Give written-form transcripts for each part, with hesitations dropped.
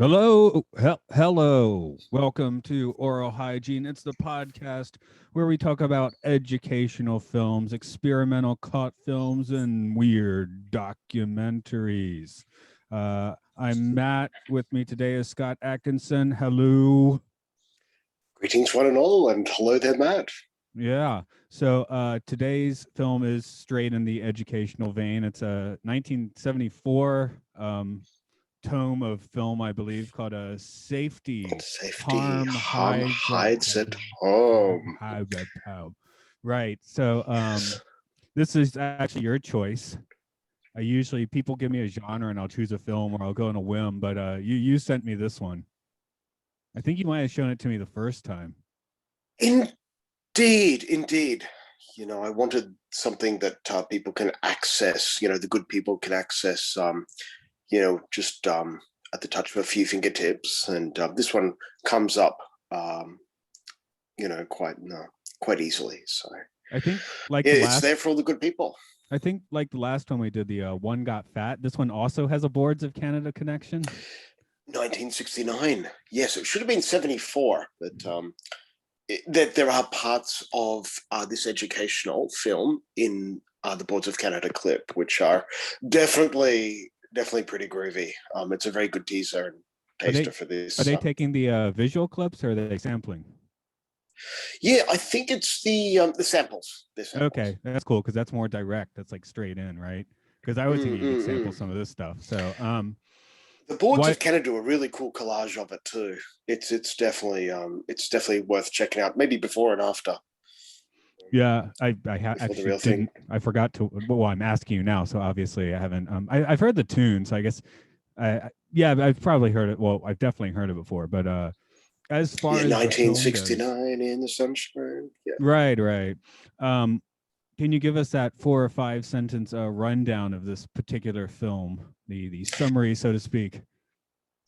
Hello. Welcome to Oral Hygiene. It's the podcast where we talk about educational films, experimental cult films, and weird documentaries. I'm Matt. With me today is Scott Atkinson. Hello. Greetings, one and all, and hello there, Matt. Yeah. So today's film is straight in the educational vein. It's a 1974 tome of film, I believe, called a safety Safety harm harm hides hides at home. right. So this is actually your choice. I usually people give me a genre and I'll choose a film or I'll go on a whim, but you sent me this one. I think you might have shown it to me the first time. Indeed. I wanted something that people can access. The good people can access. Just at the touch of a few fingertips, and this one comes up, quite easily. So I think it's there for all the good people. I think like the last time we did the One Got Fat, this one also has a Boards of Canada connection. 1969. Yes, it should have been 74, but that there are parts of this educational film in the Boards of Canada clip, which are definitely pretty groovy. It's a very good teaser and taster for this. Are they taking the visual clips or are they sampling? Yeah, I think it's the samples. Okay, that's cool because that's more direct. That's like straight in, right? Because I was thinking you could sample some of this stuff. So the Boards of Canada do a really cool collage of it too. It's definitely worth checking out. Maybe before and after. Yeah, I actually didn't. I forgot to. Well, I'm asking you now, so obviously I haven't. I've heard the tune, so I guess. I've probably heard it. Well, I've definitely heard it before, but as far as 1969 in the sunshine. Yeah. Right. Can you give us that 4 or 5 sentence rundown of this particular film, the summary, so to speak?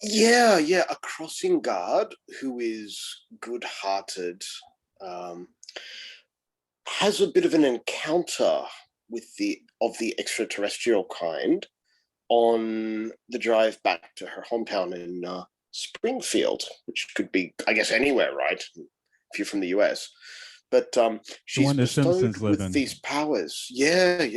Yeah. A crossing guard who is good-hearted has a bit of an encounter with the extraterrestrial kind on the drive back to her hometown in Springfield, which could be, I guess, anywhere, right? If you're from the US. But she's bestowed with these powers. But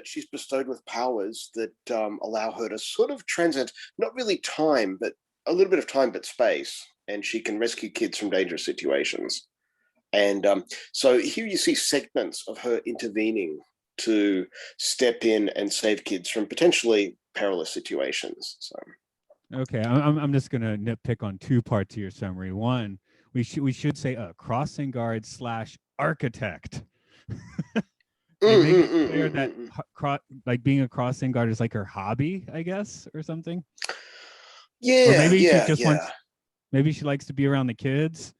she's bestowed with powers that allow her to sort of transcend, not really time, but a little bit of time, but space. And she can rescue kids from dangerous situations. And so here you see segments of her intervening to step in and save kids from potentially perilous situations. So, okay, I'm just gonna nitpick on 2 parts of your summary. One, we should say a crossing guard / architect. They make it clear that like being a crossing guard is like her hobby, I guess, or something. Yeah, or maybe she just wants. Maybe she likes to be around the kids.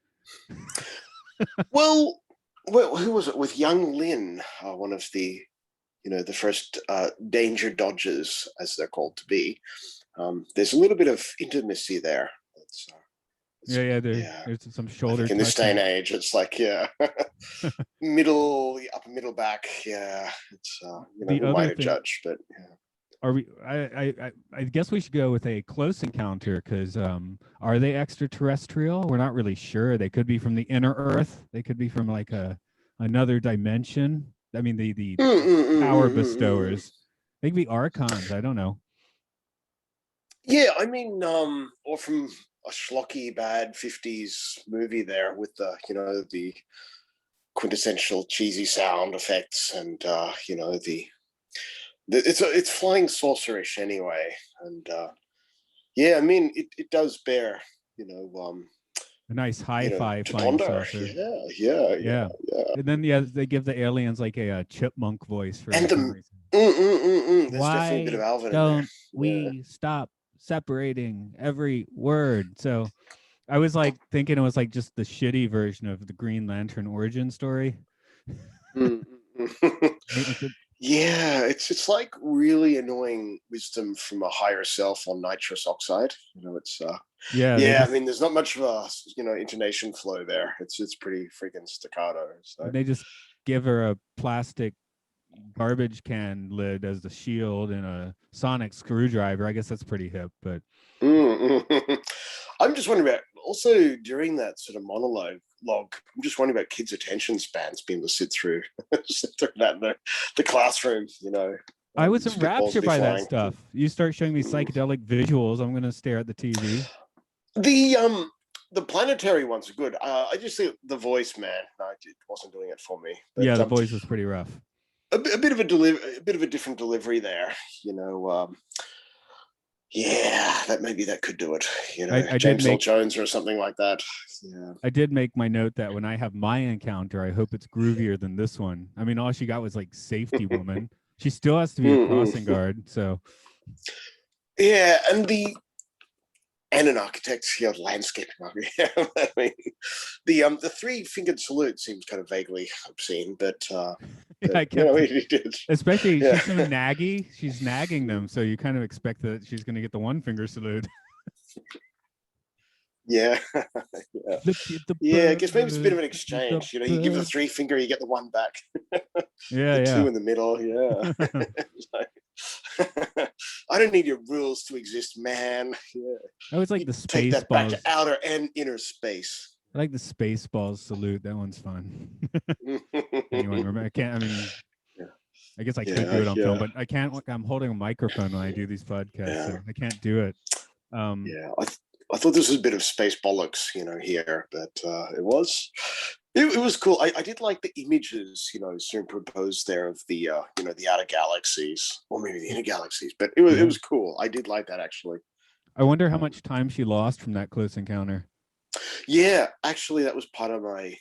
Well, who was it with young Lynn? One of the, the first danger dodgers, as they're called to be. There's a little bit of intimacy there. There's some shoulder. In this day and age, it's like upper middle back. Yeah, it's who am I to judge? But yeah. Are we? I guess we should go with a close encounter because are they extraterrestrial? We're not really sure. They could be from the inner Earth. They could be from like another dimension. I mean, the power bestowers. They could be archons. I don't know. Yeah, I mean, or from a schlocky bad 50s movie there with the quintessential cheesy sound effects and it's flying saucerish anyway, and I mean it does bear a nice hi-fi flying saucer. Yeah. And then they give the aliens like a chipmunk voice for and some reason. There's definitely a bit of Alvin don't in there. We stop separating every word? So I was like thinking it was like just the shitty version of the Green Lantern origin story. Yeah, it's like really annoying wisdom from a higher self on nitrous oxide. It's I mean, there's not much of a intonation flow there. It's pretty freaking staccato. So. They just give her a plastic garbage can lid as the shield and a sonic screwdriver. I guess that's pretty hip, but I'm just wondering about also during that sort of monologue. I'm just wondering about kids' attention spans being able to sit through that in the classroom. I was spitballs enraptured be by that flying. stuff. You start showing me psychedelic visuals, I'm gonna stare at the TV. The planetary ones are good. I just think the voice, man, no, it wasn't doing it for me. But, Yeah, the voice was pretty rough. A bit of a bit of a different delivery there. Yeah, that could do it. I James Earl Jones or something like that. Yeah. I did make my note that when I have my encounter, I hope it's groovier than this one. I mean, all she got was like safety woman. She still has to be a crossing guard. So yeah, and an architect, landscaping. I mean, the three-fingered salute seems kind of vaguely obscene, but I kept he did. Especially she's so naggy. She's nagging them, so you kind of expect that she's going to get the one finger salute. Yeah. Yeah, I guess maybe it's a bit of an exchange. You give the three finger, you get the one back. Yeah, two in the middle. Yeah. I don't need your rules to exist, man. Yeah. I always like the take that Spaceballs. back to outer and inner space. I like the Spaceballs salute. That one's fun. Anyone remember? I can't. I mean, I guess I could do it on film, but I can't. I'm holding a microphone when I do these podcasts, so I can't do it. I thought this was a bit of space bollocks, here, but it was cool. I did like the images, superimposed there of the the outer galaxies, or maybe the inner galaxies, but it was cool. I did like that, actually. I wonder how much time she lost from that close encounter. Yeah, actually, that was part of my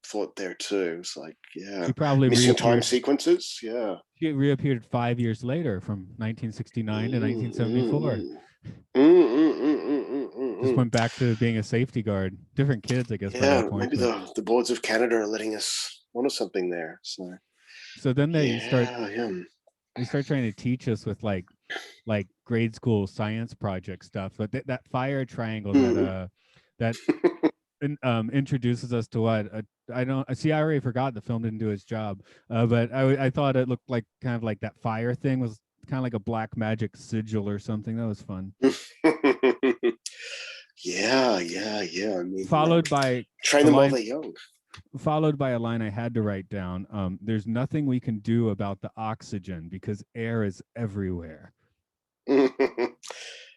thought there too. It's like, she probably missing time sequences. Yeah, she reappeared 5 years later, from 1969 to 1974. Just went back to being a safety guard. Different kids, I guess. Yeah, by that point, maybe the boards of Canada are letting us onto something there. So then they start trying to teach us with like grade school science project stuff. But that fire triangle that introduces us to what I already forgot. The film didn't do its job, but I thought it looked like kind of like that fire thing was kind of like a black magic sigil or something. That was fun. Yeah. I mean, followed by train them while they're young. Followed by a line I had to write down. There's nothing we can do about the oxygen because air is everywhere.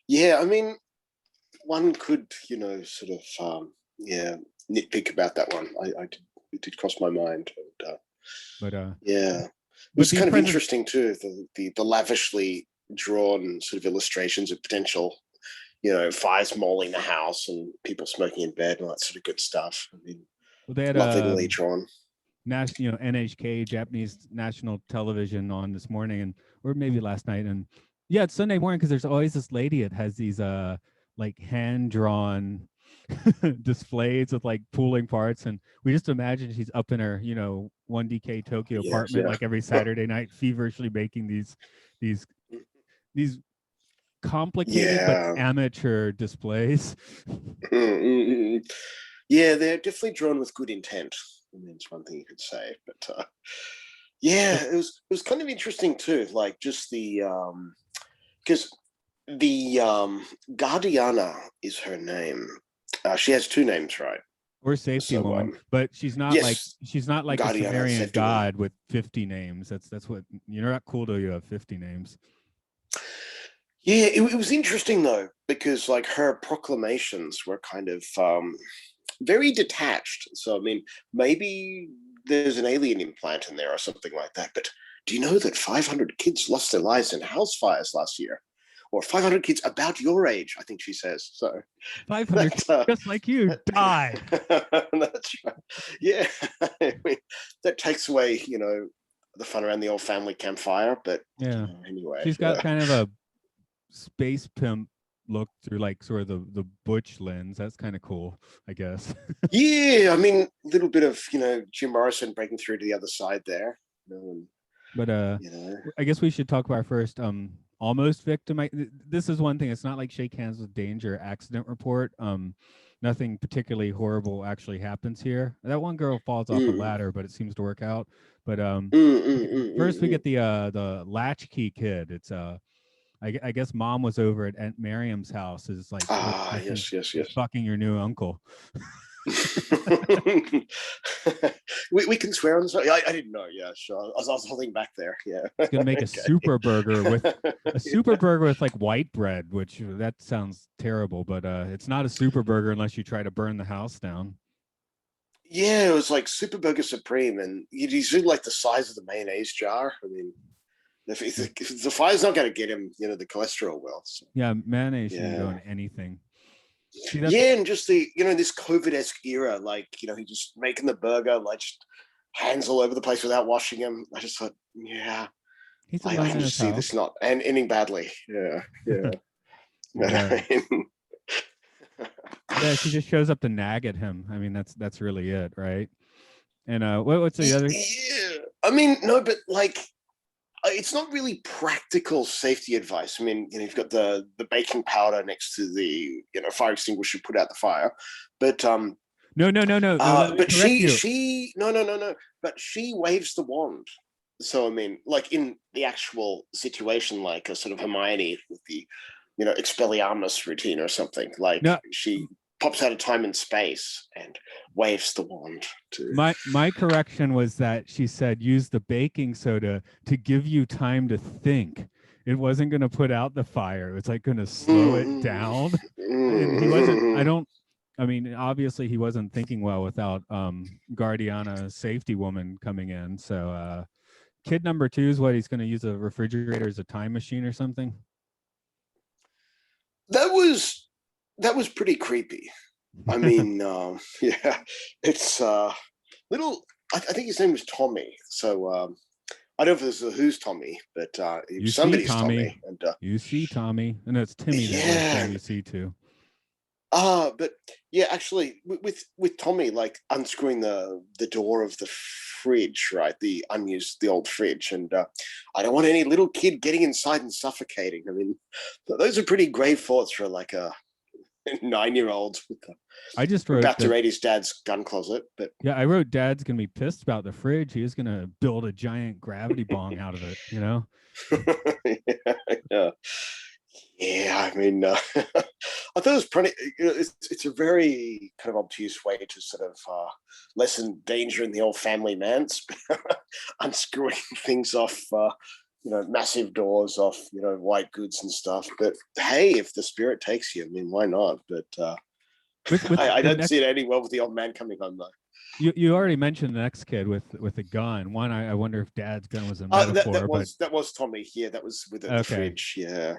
Yeah, I mean, one could, sort of, nitpick about that one. It did cross my mind. But yeah, it was kind of interesting too. The lavishly drawn sort of illustrations of potential, fires mauling the house and people smoking in bed and all that sort of good stuff. I mean, they had lovingly drawn. NHK, Japanese national television, on this morning, or maybe last night, and it's Sunday morning because there's always this lady that has these like hand drawn displays with like pooling parts, and we just imagine she's up in her 1DK Tokyo apartment like every Saturday night, feverishly making these complicated but amateur displays. Yeah, they're definitely drawn with good intent. I mean, it's one thing you could say, but it was kind of interesting too. Like just the because the Guardiana is her name. She has two names, right? Or safety woman, but she's not like Guardiana, a Sumerian god with 50 names. That's what you're not cool till you have 50 names. Yeah, it was interesting though, because like her proclamations were kind of very detached. So I mean, maybe there's an alien implant in there or something like that. But do you know that 500 kids lost their lives in house fires last year? Or 500 kids about your age, I think she says. So 500 just like you died. That's right. Yeah, I mean, that takes away, the fun around the old family campfire. But anyway, she's got kind of a space pimp look through like sort of the butch lens. That's kind of cool, I guess. Yeah, I mean, a little bit of Jim Morrison breaking through to the other side there. But I guess we should talk about our first almost victim. This is one thing. It's not like Shake Hands with Danger accident report. nothing particularly horrible actually happens here. That one girl falls off a Mm. ladder, but it seems to work out. But first we Mm. get the latchkey kid. It's I guess mom was over at Aunt Miriam's house. Is like, oh, Ah, she's yes. fucking your new uncle. We can swear on this. I didn't know. Yeah, sure. I was holding back there. Yeah. He's gonna make a super burger with like white bread, which that sounds terrible, but it's not a super burger unless you try to burn the house down. Yeah, it was like Super Burger Supreme, and you see like the size of the mayonnaise jar. I mean, if the fire's not going to get him, the cholesterol will. So, Yeah, mayonnaise shouldn't go yeah. in anything. See, that's Yeah, and just the this COVID-esque era, like he just making the burger, like just hands all over the place without washing them. I just thought, yeah, he's I alone can in just his see house. this not ending badly. Yeah. Yeah. Yeah, she just shows up to nag at him. I mean, that's really it, right? And what's the other? Yeah, I mean, no, but like, it's not really practical safety advice. I mean, you've got the baking powder next to the fire extinguisher, put out the fire, but No. but Correct you. she no, but she waves the wand. So I mean, like in the actual situation, like a sort of Hermione with the Expelliarmus routine or something, like No, she pops out of time and space and waves the wand to my correction was that she said use the baking soda to give you time to think. It wasn't going to put out the fire. It was like going to slow it down. And he wasn't. I mean, obviously he wasn't thinking well without Guardiana safety woman coming in. So kid number 2 is what he's going to use a refrigerator as a time machine or something. That was pretty creepy. I mean, yeah, it's little. I think his name was Tommy. So I don't know if this is who's Tommy, but somebody's Tommy. And you see Tommy, and it's Timmy that you see too. But yeah, actually, with Tommy, like unscrewing the door of the fridge, right? The old fridge, and I don't want any little kid getting inside and suffocating. I mean, those are pretty grave thoughts for like a 9-year-old I just wrote about to raid his dad's gun closet. But yeah, I wrote Dad's gonna be pissed about the fridge. He is gonna build a giant gravity bong out of it, Yeah, I mean, I thought it was pretty. It's a very kind of obtuse way to sort of lessen danger in the old family manse, unscrewing things off, massive doors off, white goods and stuff. But hey, if the spirit takes you, I mean, why not? But I don't see it ending well with the old man coming home though. You already mentioned the next kid with a gun. One, I wonder if Dad's gun was a metaphor. That was Tommy. Yeah, that was with the fridge. Yeah.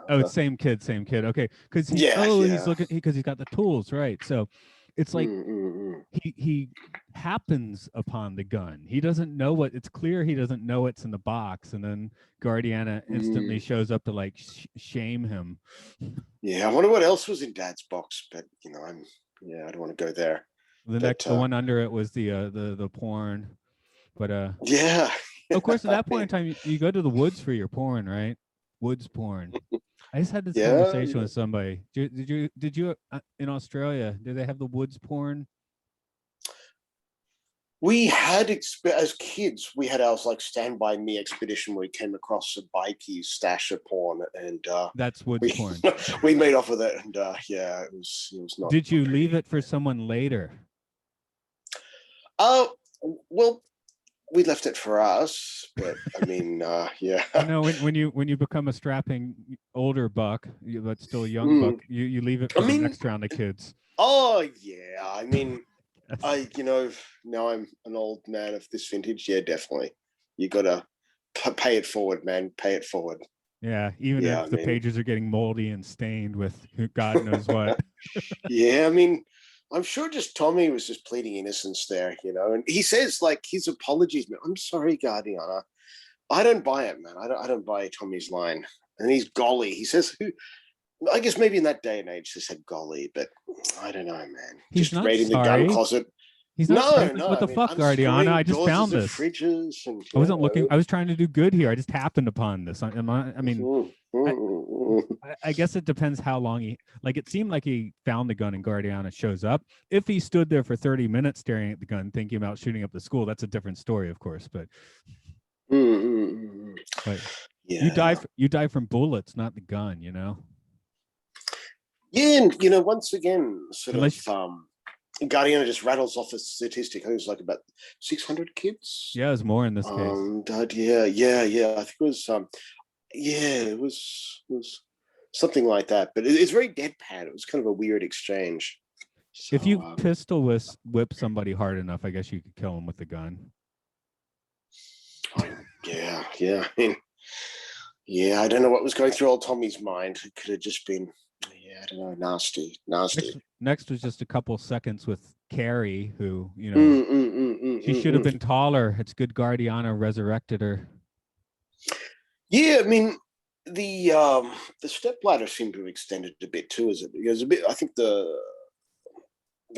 Oh, it's same kid. Okay, because he's looking because he's got the tools, right? So it's like he happens upon the gun. He doesn't know what. It's clear he doesn't know what's in the box, and then Guardiana instantly shows up to like shame him. Yeah, I wonder what else was in Dad's box, but I don't want to go there. The one under it was the porn, but yeah. Of course, at that point in time, you go to the woods for your porn, right? Woods porn. I just had this conversation with somebody. Did you in Australia? Do they have the woods porn? We had as kids, we had our like Stand By Me expedition where we came across a bikie stash of porn, and that's woods porn. We made off with it, and yeah, it was not. Did you leave it for someone later? Well, we left it for us, but I mean, yeah. No, when you become a strapping older buck, but still a young buck, you leave it for the next round of kids. Oh yeah, I mean, now I'm an old man of this vintage. Yeah, definitely. You gotta pay it forward, man. Pay it forward. Yeah, even if the pages are getting moldy and stained with God knows what. Yeah, I mean, I'm sure just Tommy was just pleading innocence there, and he says like his apologies, man. I'm sorry, Guardiana. I don't buy it, man. I don't buy Tommy's line. And he's golly. He says who? I guess maybe in that day and age they said golly, but I don't know, man. He's just raiding the gun closet. He's not No, saying this. no. What I the mean, fuck, Guardiana? I unscrewing just doors found of this. fridges, and I wasn't looking. I was trying to do good here. I just happened upon this. I mean, I, I guess it depends how long he. Like, it seemed like he found the gun and Guardiana shows up. If he stood there for 30 minutes staring at the gun, thinking about shooting up the school, that's a different story, of course. But but yeah, you die from bullets, not the gun. You know. yeah, and once again, sort of, Unless Guardiana just rattles off a statistic. I think it was like about 600 kids. yeah, there's more in this case. Died. Yeah. I think it was. It was something like that. But it's very deadpan. It was kind of a weird exchange. So, If you pistol whip somebody hard enough, I guess you could kill him with the gun. Yeah. I mean, I don't know what was going through old Tommy's mind. It could have just been, I don't know, nasty. Next was just a couple seconds with Carrie, who, she should have been taller. It's good Guardiana resurrected her. Yeah, I mean, the stepladder seemed to have extended a bit too, is it? Because I think the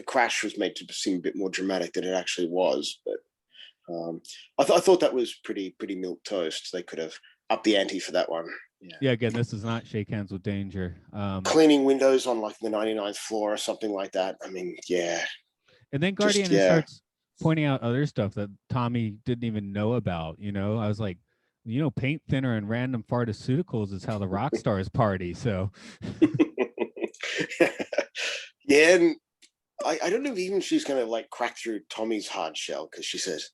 crash was made to seem a bit more dramatic than it actually was. But I thought that was pretty milquetoast. They could have upped the ante for that one. Yeah, again, this is not Shake Hands with Danger. Cleaning windows on like the 99th floor or something like that. I mean, yeah. And then Guardiana starts pointing out other stuff that Tommy didn't even know about. I was like, paint thinner and random pharmaceuticals is how the rock stars party. So yeah, and I don't know if even she's gonna like crack through Tommy's hard shell, because she says,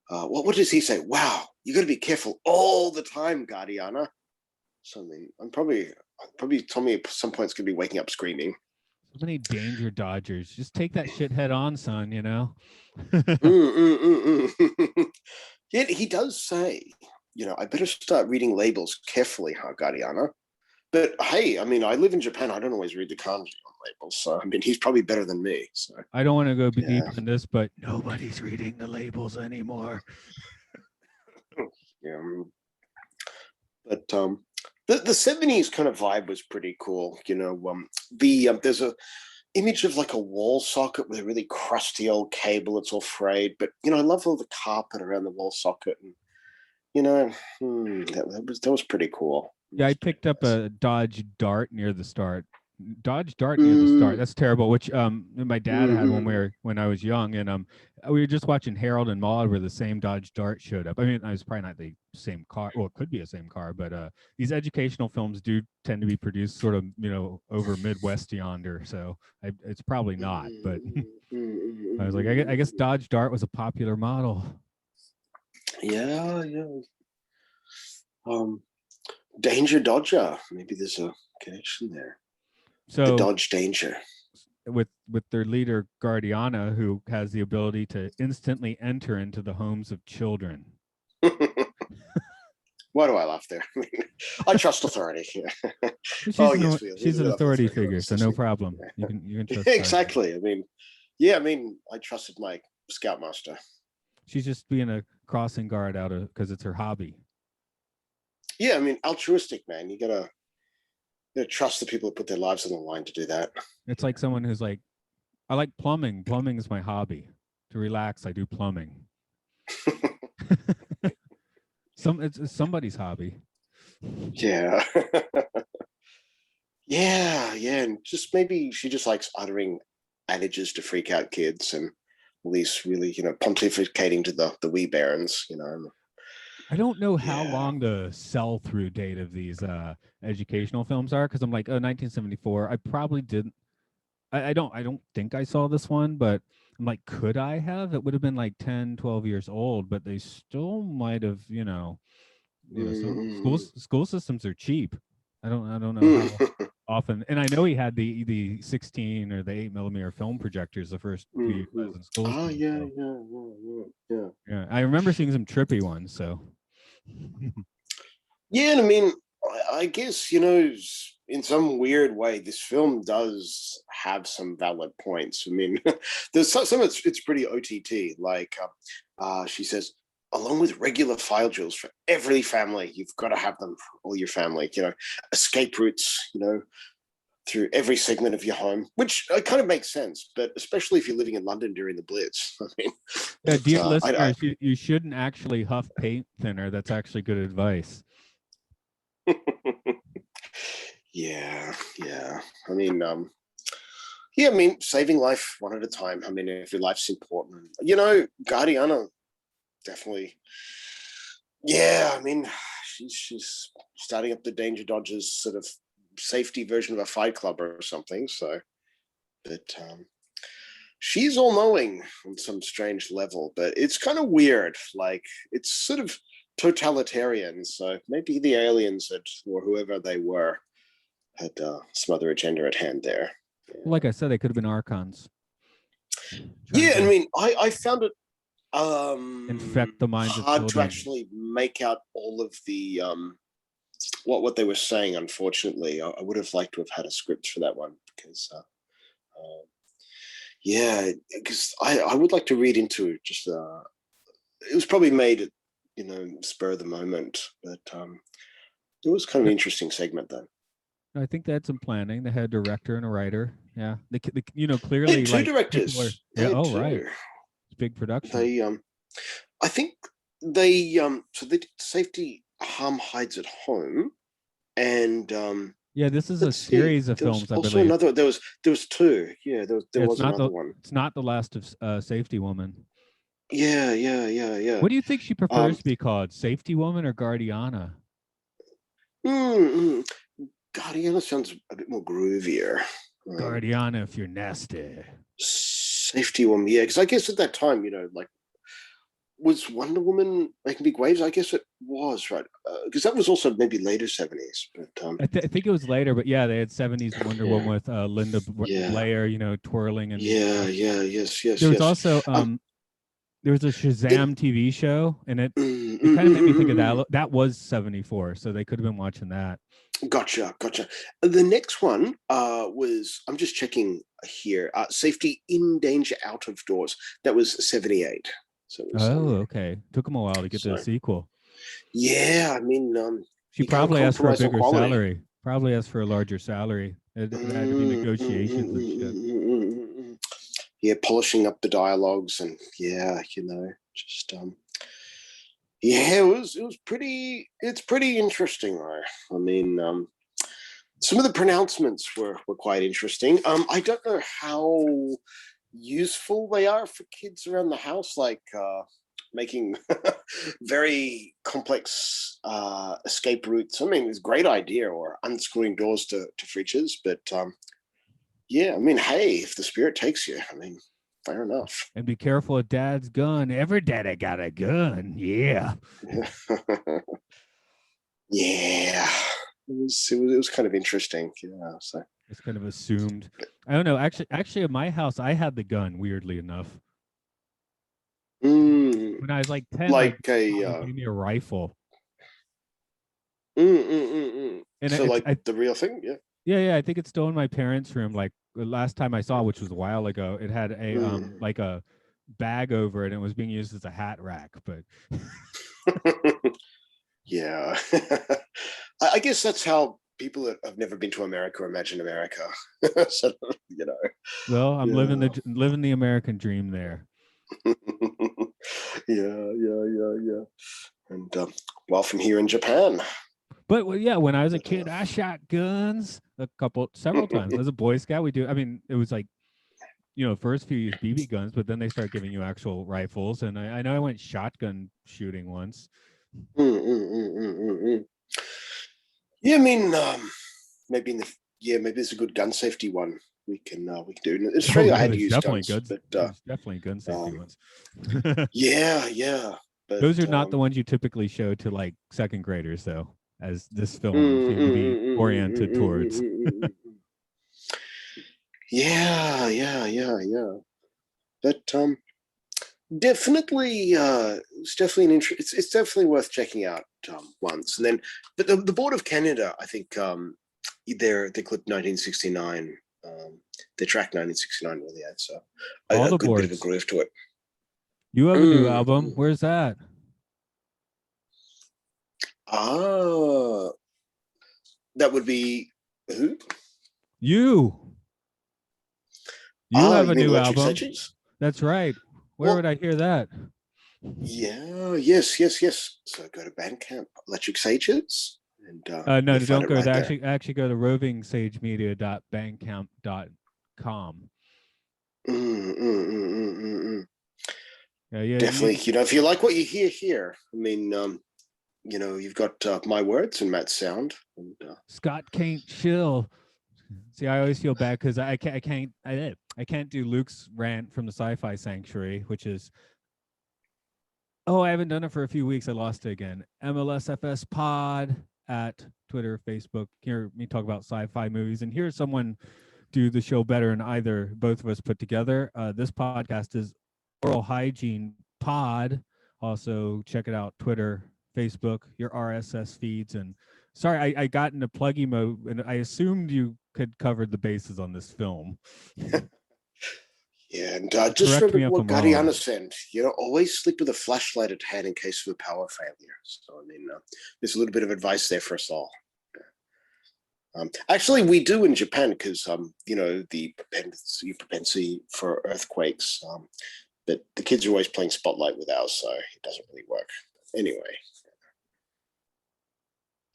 what does he say? Wow, you gotta be careful all the time, Guardiana. So I mean, I'm probably Tommy at some point is gonna be waking up screaming. So many danger dodgers. Just take that shit head on, son, Yet he does say, I better start reading labels carefully, huh, Guardiana? But hey, I mean, I live in Japan. I don't always read the kanji on labels. So, I mean, he's probably better than me. So I don't want to go deep in this, but nobody's reading the labels anymore. Yeah. But the 70s kind of vibe was pretty cool. There's a image of like a wall socket with a really crusty old cable. It's all frayed. But, I love all the carpet around the wall socket. And, that was pretty cool. Yeah, I picked up a Dodge Dart near the start. That's terrible. Which my dad had when I was young, and we were just watching Harold and Maude where the same Dodge Dart showed up. I mean, it was probably not the same car. Well, it could be the same car, but these educational films do tend to be produced sort of over Midwest yonder, so it's probably not. But I was like, I guess Dodge Dart was a popular model. Yeah. Danger Dodger. Maybe there's a connection there. So the Dodge Danger. With their leader Guardiana, who has the ability to instantly enter into the homes of children. Why do I laugh there? I mean, I trust authority. She's an authority figure, so no problem. You can trust her. Exactly. I mean, I trusted my scoutmaster. She's just being a crossing guard because it's her hobby. Yeah, I mean, altruistic, man. You gotta trust the people who put their lives on the line to do that. It's like someone who's like, I like plumbing. Plumbing is my hobby. To relax, I do plumbing. It's somebody's hobby. Yeah. yeah, and just maybe she just likes uttering adages to freak out kids, and at least really, pontificating to the wee barons, I don't know how long the sell-through date of these educational films are, because I'm like, 1974. I probably didn't. I don't think I saw this one, but I'm like, could I have? It would have been like 10, 12 years old, but they still might have, school systems are cheap. I don't know how often. And I know he had the 16 or the 8mm film projectors the first few years in school. Oh, yeah. Yeah, I remember seeing some trippy ones, so. Yeah, and I mean, I guess, in some weird way, this film does have some valid points. I mean, there's some of it's pretty OTT. Like, she says, along with regular file drills for every family, you've got to have them for all your family. Escape routes. through every segment of your home, which kind of makes sense, but especially if you're living in London during the Blitz. I mean, Yeah, dear I, listeners, you shouldn't actually huff paint thinner. That's actually good advice. yeah. I mean, yeah, I mean, saving life one at a time. I mean, if your life's important, Guardiana definitely. Yeah, I mean, she's starting up the Danger Dodgers sort of safety version of a Fight Club or something. So, but she's all knowing on some strange level, but it's kind of weird. Like, it's sort of totalitarian. So maybe the aliens or whoever they were had some other agenda at hand there. Yeah. Like I said, they could have been archons. Yeah, I mean, I found it infect the minds of hard to children. actually make out all of the what they were saying. Unfortunately, I would have liked to have had a script for that one because yeah, because I would like to read into just it was probably made at spur of the moment, but it was kind of an interesting segment though. I think they had some planning. They had a director and a writer. Yeah, they clearly They had two like directors. yeah. Oh, two. right. It's big production. They I think they so they did Safety Harm Hides at Home, and yeah, this is a series of films. I also believe another. There was two. Yeah, there was another one. It's not the last of Safety Woman. Yeah. What do you think she prefers to be called, Safety Woman or Guardiana? Guardiana sounds a bit more groovier. Guardiana, if you're nasty. Safety Woman, yeah, because I guess at that time, like, was Wonder Woman making big waves? I guess it was, right? Because that was also maybe later 70s. But I think it was later, but yeah, they had 70s Wonder Woman with Linda Blair, twirling and yes. There was also there was a Shazam TV show, and it kind of made me think of that. That was 74, so they could have been watching that. Gotcha. The next one was, I'm just checking here, Safety in Danger Out of Doors. That was 78. So it was, okay. Took them a while to get to the sequel. Yeah, I mean, she probably asked for a bigger salary. Probably asked for a larger salary. It had to be negotiations and shit. Yeah, polishing up the dialogues and just yeah, it's pretty interesting though. I mean, some of the pronouncements were quite interesting. I don't know how useful they are for kids around the house, like making very complex escape routes. I mean, it's a great idea, or unscrewing doors to fridges, but yeah, I mean, hey, if the spirit takes you, I mean, fair enough. And be careful of Dad's gun. Every daddy got a gun. Yeah. Yeah. It was kind of interesting. Yeah. So it's kind of assumed. I don't know. Actually, at my house, I had the gun. Weirdly enough, when I was like 10, like gave me a rifle. And so, the real thing, yeah. Yeah. I think it's still in my parents' room. Like the last time I saw, which was a while ago, it had a like a bag over it, and it was being used as a hat rack. But yeah, I guess that's how people that have never been to America imagine America. So, Well, I'm living the American dream there. Yeah. And well, from here in Japan. But yeah, when I was a kid, I shot guns several times. As a Boy Scout, we do. I mean, it was like, first few used BB guns, but then they start giving you actual rifles. And I know I went shotgun shooting once. Yeah, I mean, maybe maybe it's a good gun safety one we can do. In Australia, I had to use guns, but definitely gun safety ones. yeah. But those are not the ones you typically show to like second graders, though, as this film seemed to be oriented towards. Yeah. But definitely, it's definitely an interest. It's definitely worth checking out once. And then, but the Board of Canada, I think, they clipped 1969. They tracked 1969 really had so a good bit of a groove to it. You have a new album. Where's that? That would be who? You Oh, have you a mean new Electric album. Sedges? That's right. Where Well, would I hear that? yeah, yes. So go to Bandcamp, Electric Sages, and No, you'll find don't it go right there. there. Actually go to rovingsagemedia.bandcamp.com. Yeah, Definitely, if you like what you hear here, I mean, you've got my words and Matt's sound. And, Scott can't chill. See, I always feel bad because I can't do Luke's rant from the Sci-Fi Sanctuary, which is, I haven't done it for a few weeks. I lost it again. MLSFS Pod at Twitter, Facebook. Hear me talk about sci-fi movies, and hear someone do the show better than both of us put together. This podcast is Aural Hygiene Pod. Also, check it out: Twitter, Facebook, your RSS feeds. And sorry, I got into pluggy mode, and I assumed you could cover the bases on this film. yeah, and just Correct me remember if what I'm wrong. Gariana said. Always sleep with a flashlight at hand in case of a power failure. So, I mean, there's a little bit of advice there for us all. Actually, we do in Japan because, the propensity for earthquakes. But the kids are always playing Spotlight with ours, so it doesn't really work. Anyway,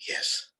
yes.